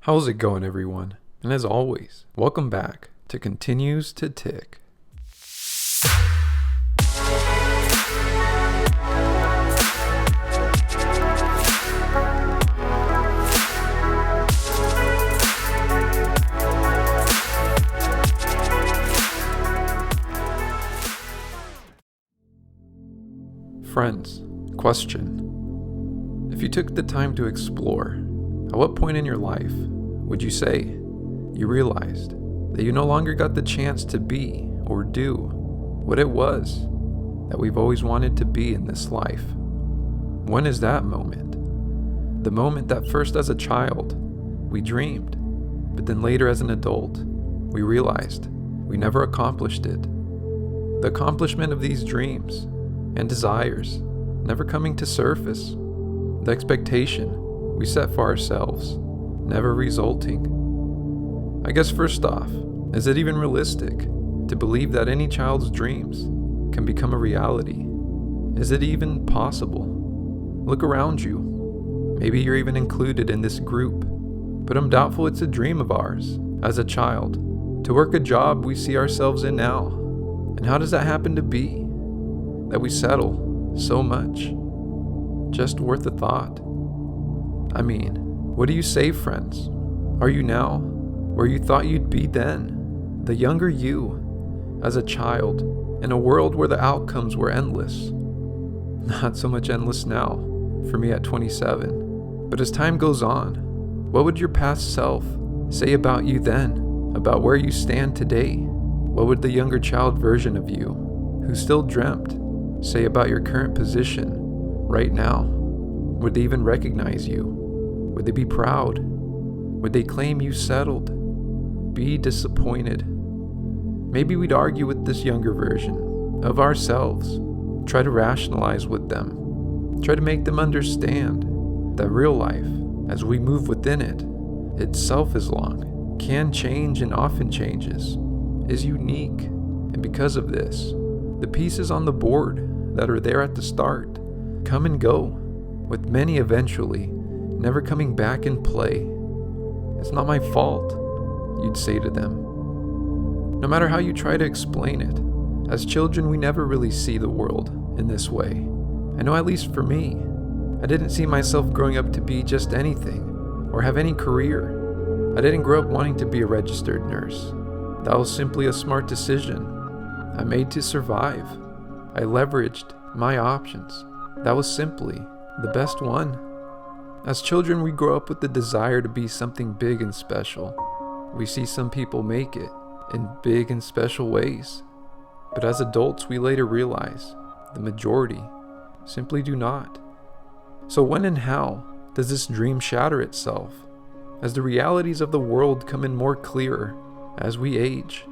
How's it going, everyone? And as always, welcome back to Continues to Tick. Friends, question. If you took the time to explore, at what point in your life would you say you realized that you no longer got the chance to be or do what it was that we've always wanted to be in this life? When is that moment? The moment that first as a child we dreamed, but then later as an adult we realized we never accomplished it. The accomplishment of these dreams and desires never coming to surface. The expectation we set for ourselves never resulting. I guess first off, is it even realistic to believe that any child's dreams can become a reality? Is it even possible? Look around you. Maybe you're even included in this group, but I'm doubtful it's a dream of ours as a child to work a job we see ourselves in now. And how does that happen to be? That we settle so much? Just worth a thought. I mean, what do you say, friends? Are you now where you thought you'd be then? The younger you, as a child, in a world where the outcomes were endless. Not so much endless now, for me at 27. But as time goes on, what would your past self say about you then? About where you stand today? What would the younger child version of you, who still dreamt, say about your current position right now? Would they even recognize you? Would they be proud? Would they claim you settled? Be disappointed? Maybe we'd argue with this younger version of ourselves, try to rationalize with them, try to make them understand that real life, as we move within it, itself is long, can change and often changes, is unique, and because of this, the pieces on the board that are there at the start come and go, with many eventually never coming back in play. It's not my fault, you'd say to them. No matter how you try to explain it, as children we never really see the world in this way. I know, at least for me, I didn't see myself growing up to be just anything or have any career. I didn't grow up wanting to be a registered nurse. That was simply a smart decision I made to survive. I leveraged my options. That was simply the best one. As children, we grow up with the desire to be something big and special. We see some people make it in big and special ways. But as adults, we later realize the majority simply do not. So when and how does this dream shatter itself? As the realities of the world come in more clearer as we age.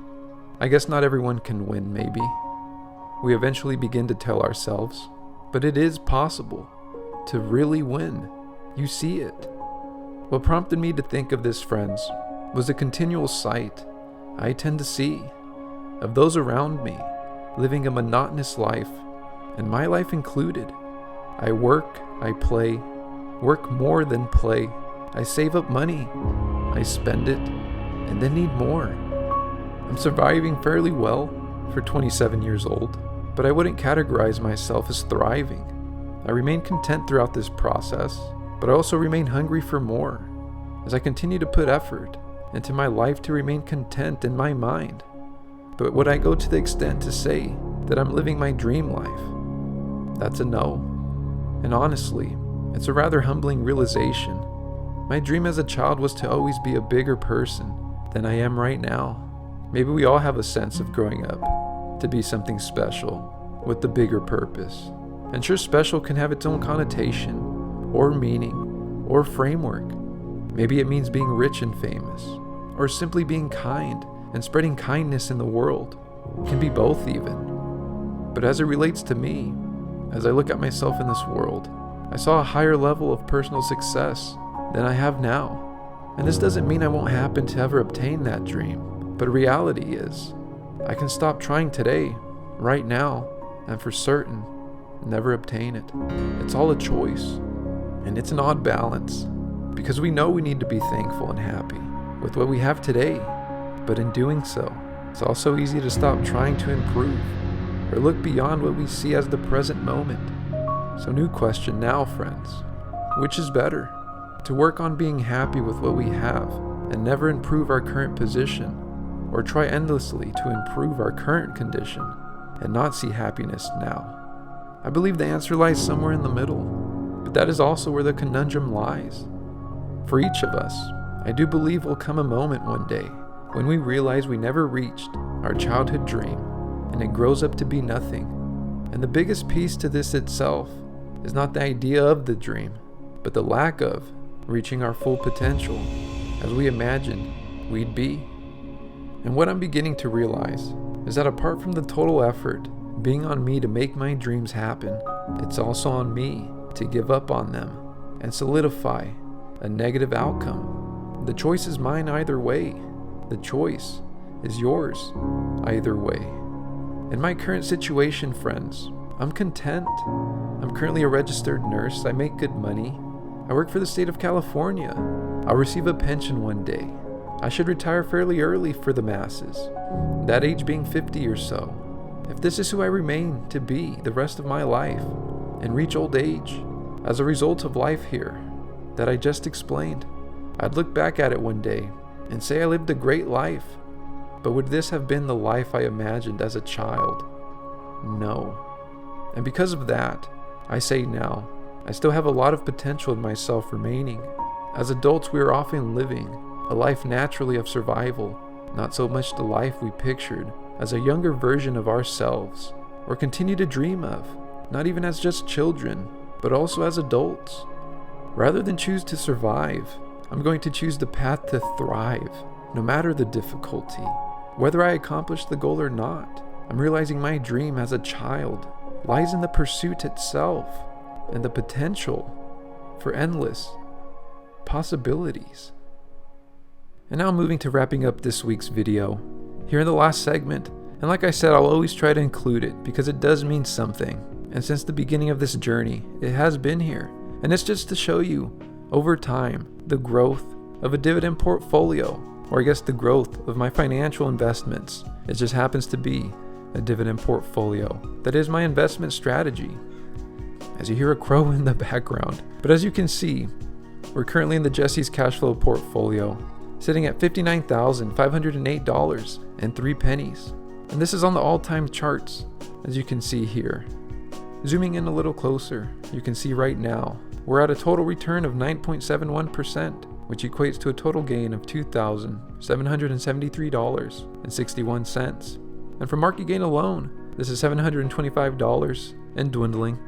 I guess not everyone can win, maybe. We eventually begin to tell ourselves, but it is possible to really win. You see it. What prompted me to think of this, friends, was the continual sight I tend to see of those around me living a monotonous life, and my life included. I work, I play, work more than play. I save up money, I spend it, and then need more. I'm surviving fairly well for 27 years old, but I wouldn't categorize myself as thriving. I remain content throughout this process, but I also remain hungry for more as I continue to put effort into my life to remain content in my mind. But would I go to the extent to say that I'm living my dream life? That's a no. And honestly, it's a rather humbling realization. My dream as a child was to always be a bigger person than I am right now. Maybe we all have a sense of growing up to be something special with the bigger purpose. And sure, special can have its own connotation or meaning or framework. Maybe it means being rich and famous, or simply being kind and spreading kindness in the world. It can be both even. But as it relates to me, as I look at myself in this world, I saw a higher level of personal success than I have now. And this doesn't mean I won't happen to ever obtain that dream, but reality is, I can stop trying today, right now, and for certain, never obtain it. It's all a choice, and it's an odd balance. because we know we need to be thankful and happy with what we have today. But in doing so, it's also easy to stop trying to improve or look beyond what we see as the present moment. So new question now, friends. Which is better? To work on being happy with what we have and never improve our current position, or try endlessly to improve our current condition and not see happiness now? I believe the answer lies somewhere in the middle, but that is also where the conundrum lies. For each of us, I do believe will come a moment one day when we realize we never reached our childhood dream and it grows up to be nothing. And the biggest piece to this itself is not the idea of the dream, but the lack of reaching our full potential as we imagined we'd be. And what I'm beginning to realize is that apart from the total effort being on me to make my dreams happen, it's also on me to give up on them and solidify a negative outcome. The choice is mine either way. The choice is yours either way. In my current situation, friends, I'm content. I'm currently a registered nurse. I make good money. I work for the state of California. I'll receive a pension one day. I should retire fairly early for the masses, that age being 50 or so. If this is who I remain to be the rest of my life and reach old age as a result of life here that I just explained, I'd look back at it one day and say I lived a great life. But would this have been the life I imagined as a child? No. And because of that, I say now, I still have a lot of potential in myself remaining. As adults, we are often living a life naturally of survival, not so much the life we pictured as a younger version of ourselves, or continue to dream of, not even as just children, but also as adults. Rather than choose to survive, I'm going to choose the path to thrive, no matter the difficulty. Whether I accomplish the goal or not, I'm realizing my dream as a child lies in the pursuit itself and the potential for endless possibilities. And now moving to wrapping up this week's video, here in the last segment, and like I said, I'll always try to include it because it does mean something, and since the beginning of this journey, it has been here, and it's just to show you, over time, the growth of a dividend portfolio, or I guess the growth of my financial investments. It just happens to be a dividend portfolio that is my investment strategy. As you hear a crow in the background, but as you can see, we're currently in the Jesse's cash flow portfolio, sitting at $59,508.03. And this is on the all-time charts, as you can see here. Zooming in a little closer, you can see right now, we're at a total return of 9.71%, which equates to a total gain of $2,773.61. And for market gain alone, this is $725 and dwindling.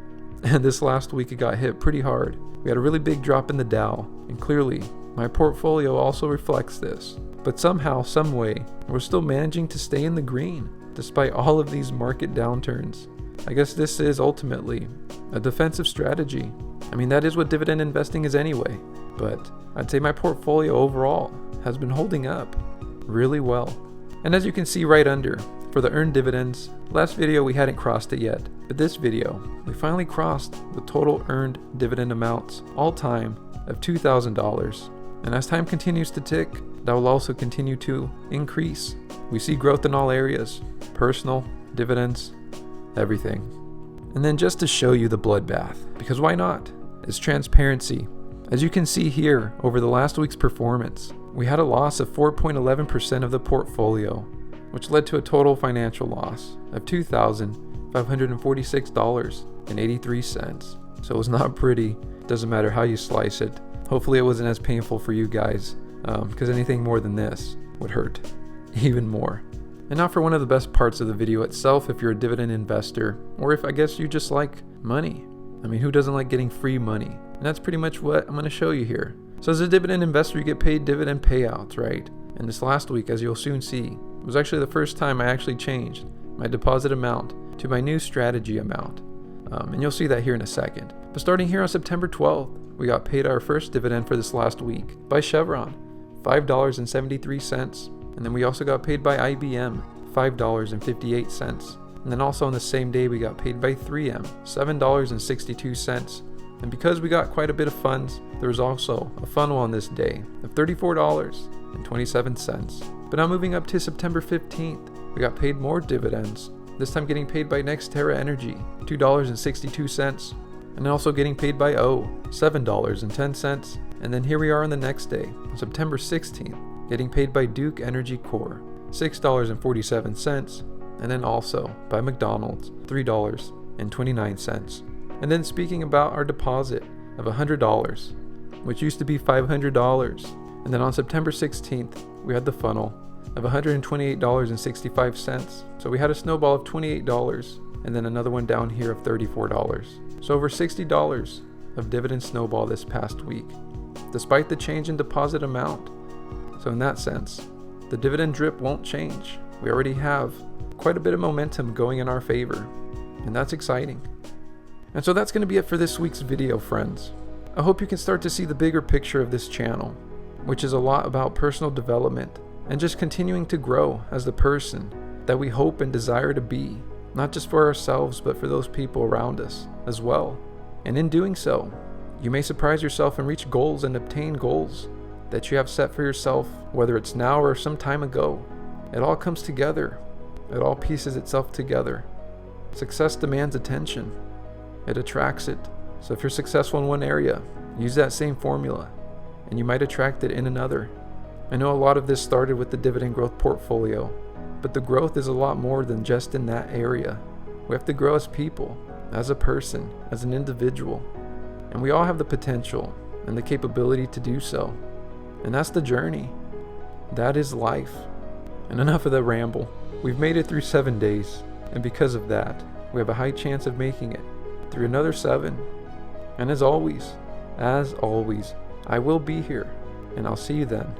And this last week it got hit pretty hard. We had a really big drop in the Dow, and clearly, my portfolio also reflects this. But somehow, someway, we're still managing to stay in the green, despite all of these market downturns. I guess this is ultimately a defensive strategy. I mean, that is what dividend investing is anyway. But I'd say my portfolio overall has been holding up really well. And as you can see right under, for the earned dividends, last video we hadn't crossed it yet, but this video, we finally crossed the total earned dividend amounts all time of $2,000. And as time continues to tick, that will also continue to increase. We see growth in all areas, personal, dividends, everything. And then just to show you the bloodbath, because why not? It's transparency. As you can see here, over the last week's performance, we had a loss of 4.11% of the portfolio, which led to a total financial loss of $2,546.83. So it was not pretty. Doesn't matter how you slice it. Hopefully it wasn't as painful for you guys, because anything more than this would hurt even more. And now for one of the best parts of the video itself, if you're a dividend investor, or if I guess you just like money. I mean, who doesn't like getting free money? And that's pretty much what I'm going to show you here. So as a dividend investor, you get paid dividend payouts, right? And this last week, as you'll soon see, was actually the first time I actually changed my deposit amount to my new strategy amount. And you'll see that here in a second. But starting here on September 12th, we got paid our first dividend for this last week by Chevron, $5.73. And then we also got paid by IBM, $5.58. And then also on the same day, we got paid by 3M, $7.62. And because we got quite a bit of funds, there was also a funnel on this day of $34.27. But now moving up to September 15th, we got paid more dividends, this time getting paid by NextEra Energy, $2.62. And then also getting paid by O, $7.10. And then here we are on the next day, on September 16th, getting paid by Duke Energy Corp, $6.47. And then also by McDonald's, $3.29. And then speaking about our deposit of $100, which used to be $500. And then on September 16th, we had the funnel of $128.65. So we had a snowball of $28 and then another one down here of $34. So over $60 of dividend snowball this past week, despite the change in deposit amount. So in that sense, the dividend drip won't change. We already have quite a bit of momentum going in our favor, and that's exciting. And so that's going to be it for this week's video, friends. I hope you can start to see the bigger picture of this channel, which is a lot about personal development and just continuing to grow as the person that we hope and desire to be, not just for ourselves, but for those people around us as well. And in doing so, you may surprise yourself and reach goals and obtain goals that you have set for yourself, whether it's now or some time ago. It all comes together. It all pieces itself together. Success demands attention. It attracts it. So if you're successful in one area, use that same formula, and you might attract it in another. I know a lot of this started with the dividend growth portfolio, but the growth is a lot more than just in that area. We have to grow as people, as a person, as an individual, and we all have the potential and the capability to do so. And that's the journey. That is life. And enough of the ramble. We've made it through 7 days, and because of that, we have a high chance of making it through another 7. And as always, I will be here, and I'll see you then.